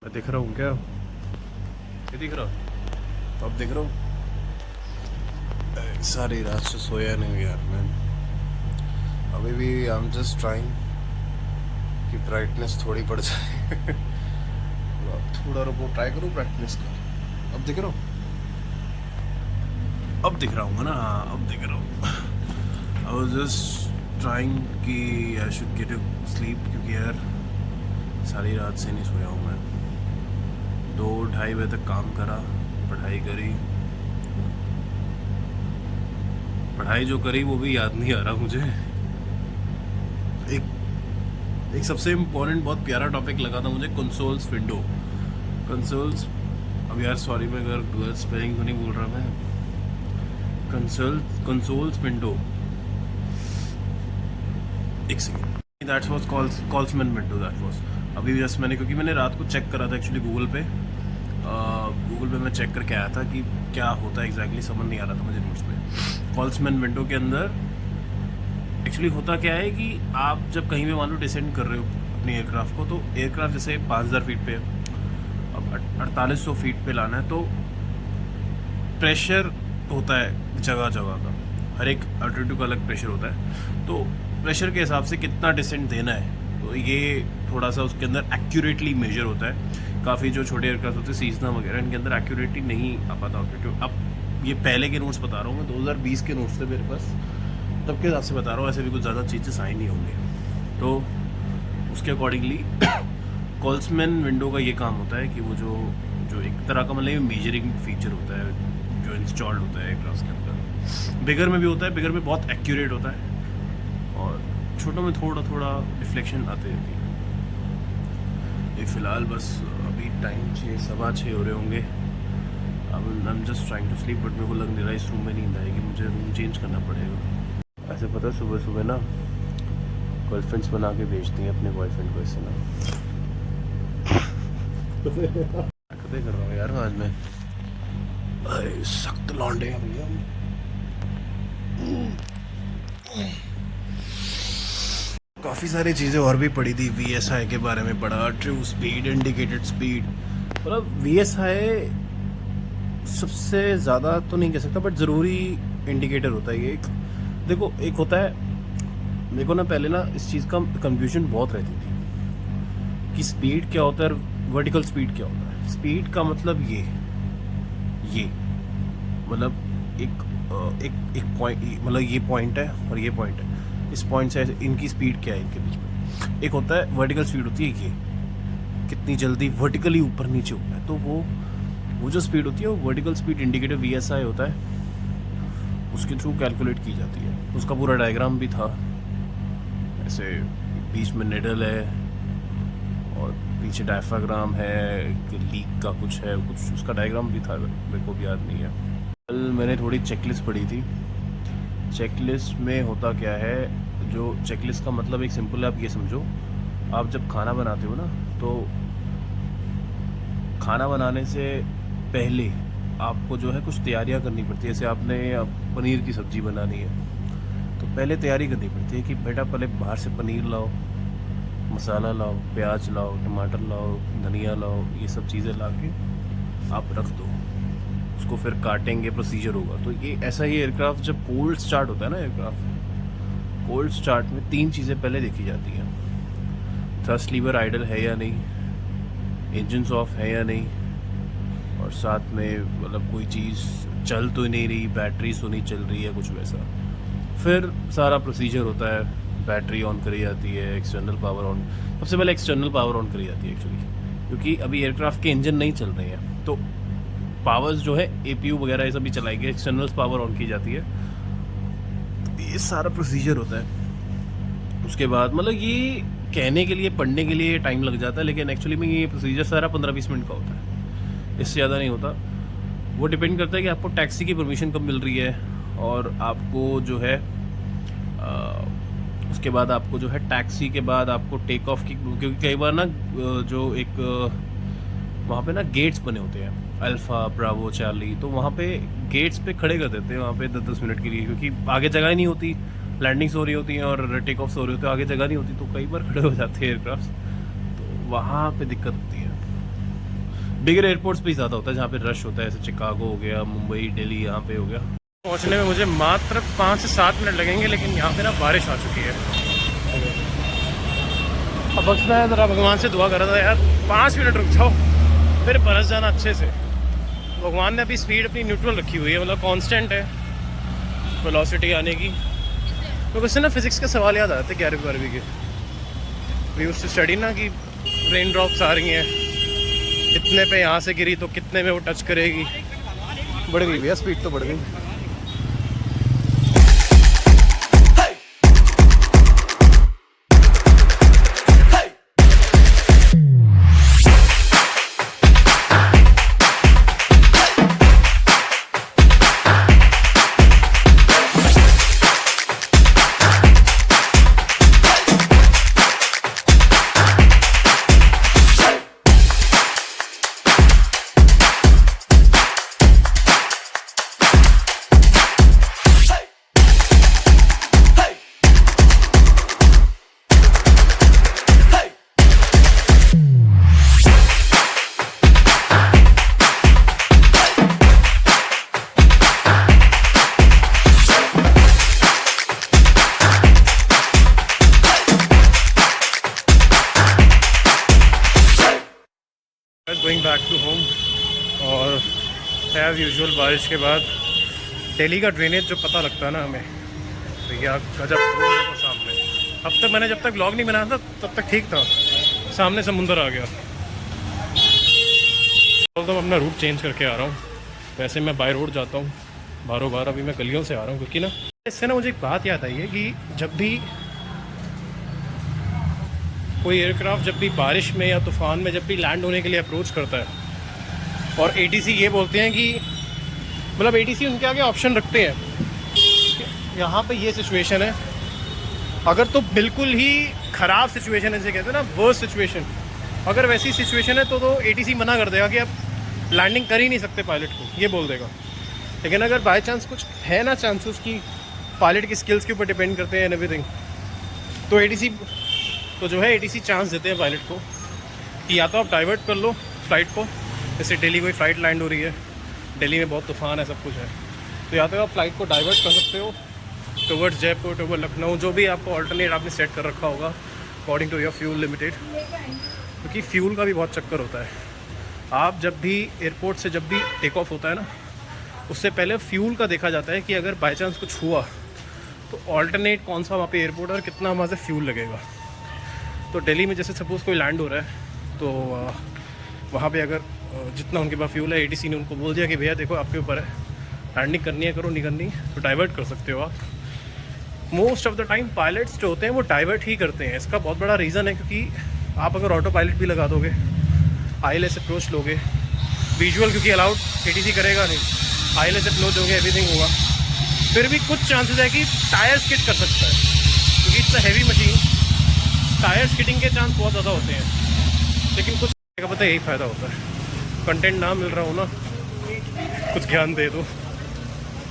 मैं दिख रहा हूँ क्या? क्या दिख रहा? अब दिख रहा हूँ। सारी रात से सोया नहीं यार मैं। अभी भी आई एम जस्ट ट्राइंग कि ब्राइटनेस थोड़ी बढ़ जाए। अब थोड़ा रुको, ट्राई करो ब्राइटनेस का। अब दिख रहा हूँ? अब दिख रहा हूँ ना? अब दिख रहा हूँ। आई वाज जस्ट ट्राइंग कि I should get a slip, क्योंकि यार सारी रात से नहीं सोया हूँ मैं। 2-2:30 बजे तक काम करा, पढ़ाई करी। पढ़ाई जो करी वो भी याद नहीं आ रहा मुझे। एक एक सबसे इम्पोर्टेंट बहुत प्यारा टॉपिक लगा था मुझे, कंसोल्स विंडो। कंसोल्स, अब यार सॉरी मैं अगर गलत स्पेलिंग तो नहीं बोल रहा मैं। कंसोल्स विंडो, एक सेकेंड। दैट वाज कॉल्समैन विंडो, दैट वाज। अभी जस्ट मैंने, क्योंकि मैंने रात को चेक करा था एक्चुअली गूगल पे। गूगल पे मैं चेक करके आया था कि क्या होता है एग्जैक्टली, समझ नहीं आ रहा था मुझे नोट्स में। कॉल्समैन विंडो के अंदर एक्चुअली होता क्या है कि आप जब कहीं भी मान लो डिसेंड कर रहे हो अपने एयरक्राफ्ट को, तो एयरक्राफ्ट जैसे 5000 फीट पे है, अब 4800 फीट पे लाना है, तो प्रेशर होता है जगह जगह का, हर एक अल्टीट्यूड का अलग प्रेशर होता है। तो प्रेशर के हिसाब से कितना डिसेंट देना है, तो ये थोड़ा सा उसके अंदर एक्यूरेटली मेजर होता है। काफ़ी जो छोटे एयरक्राफ्ट होते हैं सीजना वगैरह, इनके अंदर एक्यूरेटली नहीं आ पाता ऑल्टीट्यूड। अब ये पहले के नोट्स बता रहा हूँ मैं, 2020 के नोट्स थे मेरे पास, तब के हिसाब से बता रहा हूँ, ऐसे भी कुछ ज़्यादा चेंजेस आए नहीं होंगे। तो उसके अकॉर्डिंगली कॉल्समैन विंडो का ये काम होता है कि वो जो जो एक तरह का मतलब मेजरिंग फीचर होता है जो इंस्टॉल्ड होता है एयरक्राफ्ट के अंदर। बिगर में भी होता है, बिगर में बहुत एक्यूरेट होता है, और छोटों में थोड़ा थोड़ा रिफ्लेक्शन आते रहती है। ये फ़िलहाल बस अभी टाइम 6-6:15 हो रहे होंगे। I am just trying to sleep, but मेरे को लग नहीं रहा इस रूम में नींद आएगी, मुझे रूम चेंज करना पड़ेगा। ऐसे पता है सुबह सुबह ना गर्लफ्रेंड्स बना के भेजती हैं अपने बॉयफ्रेंड को, ऐसे ना। हरकतें कर रहा हूँ यार आज मैं। अरे सख्त लौंडे हैं भैया। काफ़ी सारी चीज़ें और भी पढ़ी थी, VSI के बारे में पढ़ा, ट्रू स्पीड, इंडिकेटेड स्पीड। मतलब VSI सबसे ज़्यादा तो नहीं कह सकता, बट ज़रूरी इंडिकेटर होता है ये एक। देखो एक होता है, मेरे को ना पहले ना इस चीज़ का कंफ्यूजन बहुत रहती थी कि स्पीड क्या होता है और वर्टिकल स्पीड क्या होता है। स्पीड का मतलब ये मतलब एक पॉइंट, मतलब ये पॉइंट है और ये पॉइंट है, इस पॉइंट से इनकी स्पीड क्या है इनके बीच में। एक होता है वर्टिकल स्पीड, होती है ये कितनी जल्दी वर्टिकली ऊपर नीचे होता है, तो वो जो स्पीड होती है वो वर्टिकल स्पीड इंडिकेटर VSI होता है, उसके थ्रू कैलकुलेट की जाती है। उसका पूरा डायग्राम भी था, ऐसे बीच में निडल है और पीछे डायफ्राग्राम है, लीक का कुछ है, कुछ उसका डायग्राम भी था, मेरे को भी याद नहीं है। कल मैंने थोड़ी चेकलिस्ट पढ़ी थी। चेकलिस्ट में होता क्या है, जो चेकलिस्ट का मतलब एक सिंपल है, आप ये समझो, आप जब खाना बनाते हो ना, तो खाना बनाने से पहले आपको जो है कुछ तैयारियां करनी पड़ती है। जैसे आपने पनीर की सब्ज़ी बनानी है, तो पहले तैयारी करनी पड़ती है कि बेटा पहले बाहर से पनीर लाओ, मसाला लाओ, प्याज लाओ, टमाटर लाओ, धनिया लाओ, ये सब चीज़ें ला के आप रख दो, उसको फिर काटेंगे, प्रोसीजर होगा। तो ये ऐसा ही एयरक्राफ्ट जब कोल्ड स्टार्ट होता है ना, एयरक्राफ्ट कोल्ड स्टार्ट में 3 चीज़ें पहले देखी जाती हैं। थ्रस्ट लीवर आइडल है या नहीं, इंजन्स ऑफ है या नहीं, और साथ में मतलब कोई चीज़ चल तो नहीं रही, बैटरीज तो नहीं चल रही है, कुछ वैसा। फिर सारा प्रोसीजर होता है, बैटरी ऑन करी जाती है, एक्सटर्नल पावर ऑन, सबसे पहले एक्सटर्नल पावर ऑन करी जाती है एक्चुअली, क्योंकि अभी एयरक्राफ्ट के इंजन नहीं चल रहे हैं, तो पावर्स जो है APU वगैरह ये सब भी चलाएंगे, एक्सटर्नल पावर ऑन की जाती है। तो ये सारा प्रोसीजर होता है। उसके बाद मतलब ये कहने के लिए, पढ़ने के लिए टाइम लग जाता है, लेकिन एक्चुअली में ये प्रोसीजर सारा 15-20 मिनट का होता है, इससे ज़्यादा नहीं होता। वो डिपेंड करता है कि आपको टैक्सी की परमिशन कब मिल रही है, और आपको जो है उसके बाद आपको जो है टैक्सी के बाद आपको टेक ऑफ की, क्योंकि कई बार ना जो एक वहाँ पे ना गेट्स बने होते हैं, अल्फ़ा, ब्रावो, चार्ली, तो वहाँ पे गेट्स पे खड़े कर देते हैं वहाँ पे 10-10 मिनट के लिए, क्योंकि आगे जगह ही नहीं होती, लैंडिंग्स हो रही होती हैं और टेक ऑफ्स हो रहे होते हैं, आगे जगह नहीं होती, तो कई बार खड़े हो जाते हैं एयरक्राफ्ट, तो वहाँ पे दिक्कत होती है। बिगर एयरपोर्ट्स पे ज़्यादा होता है जहाँ पे रश होता है, जैसे चिकागो हो गया, मुंबई, दिल्ली, यहाँ पे हो गया। पहुँचने में मुझे मात्र 5 से 7 मिनट लगेंगे, लेकिन यहाँ पे ना बारिश आ चुकी है। अब बस मैं ज़रा भगवान से दुआ कर रहा था यार 5 मिनट रुक जाओ, फिर बरस जाना अच्छे से। भगवान ने अभी स्पीड अपनी न्यूट्रल रखी हुई है, मतलब कांस्टेंट है वेलोसिटी आने की। तो वैसे ना फिज़िक्स के सवाल याद आते 11वीं के। वी यूज्ड टू स्टडी ना कि रेन ड्रॉप्स आ रही हैं, इतने पे यहाँ से गिरी तो कितने में वो टच करेगी। बढ़ गई भैया स्पीड, तो बढ़ गई। गोइंग बैक टू होम, और एज यूजुअल बारिश के बाद दिल्ली का ड्रेनेज जो पता लगता है ना हमें, भैया गजब को सामने। अब तक मैंने जब तक व्लॉग नहीं बनाया था तब तक ठीक था, सामने समुंदर आ गया। तो अपना रूट चेंज करके आ रहा हूँ। वैसे मैं बाय रोड जाता हूँ बारों बार, अभी मैं गलियों से आ रहा हूँ, क्योंकि ना इससे ना मुझे एक बात याद आई है कि जब भी कोई एयरक्राफ्ट जब भी बारिश में या तूफ़ान में जब भी लैंड होने के लिए अप्रोच करता है, और ATC ये बोलते हैं कि मतलब ATC उनके आगे ऑप्शन रखते हैं, यहाँ पे ये सिचुएशन है, अगर तो बिल्कुल ही ख़राब सिचुएशन है, जैसे कहते हैं ना वर्स्ट सिचुएशन, अगर वैसी सिचुएशन है तो ATC मना कर देगा कि आप लैंडिंग कर ही नहीं सकते पायलट को, ये बोल देगा। लेकिन अगर बाई चांस कुछ है ना चांसेस कि पायलट की स्किल्स के ऊपर डिपेंड करते हैं एंड एवरीथिंग, तो ATC तो जो है ATC चांस देते हैं पायलट को कि या तो आप डाइवर्ट कर लो फ़्लाइट को, जैसे दिल्ली कोई फ़्लाइट लैंड हो रही है, दिल्ली में बहुत तूफ़ान है, सब कुछ है, तो या तो आप फ़्लाइट को डाइवर्ट कर सकते हो टुवर्ड्स जयपुर, टुवर्ड लखनऊ, जो भी आपको ऑल्टरनेट आपने सेट कर रखा होगा according to your fuel limited, क्योंकि फ्यूल का भी बहुत चक्कर होता है। आप जब भी एयरपोर्ट से जब भी टेक ऑफ होता है ना, उससे पहले फ्यूल का देखा जाता है कि अगर बाई चांस कुछ हुआ तो ऑल्टरनेट कौन सा वहाँ पे एयरपोर्ट है और कितना वहाँ से फ्यूल लगेगा। तो दिल्ली में जैसे सपोज़ कोई लैंड हो रहा है, तो वहाँ पे अगर जितना उनके पास फ्यूल है, ATC ने उनको बोल दिया कि भैया देखो आपके ऊपर है, लैंडिंग करनी है करो, नहीं करनी तो डाइवर्ट कर सकते हो आप। Most of the time pilots जो होते हैं वो डाइवर्ट ही करते हैं। इसका बहुत बड़ा रीज़न है, क्योंकि आप अगर ऑटो पायलट भी लगा दोगे, ILS अप्रोच लोगे, विजुअल क्योंकि अलाउड ATC करेगा नहीं, ILS अप्रोच होगे, एवरीथिंग होगा, फिर भी कुछ चांसेस है कि टायर स्किड कर सकता है, क्योंकि it's a heavy machine, tyre skidding के चांस बहुत ज़्यादा होते हैं। लेकिन कुछ का पता यही फ़ायदा होता है, कंटेंट ना मिल रहा हो ना, कुछ ज्ञान दे दो।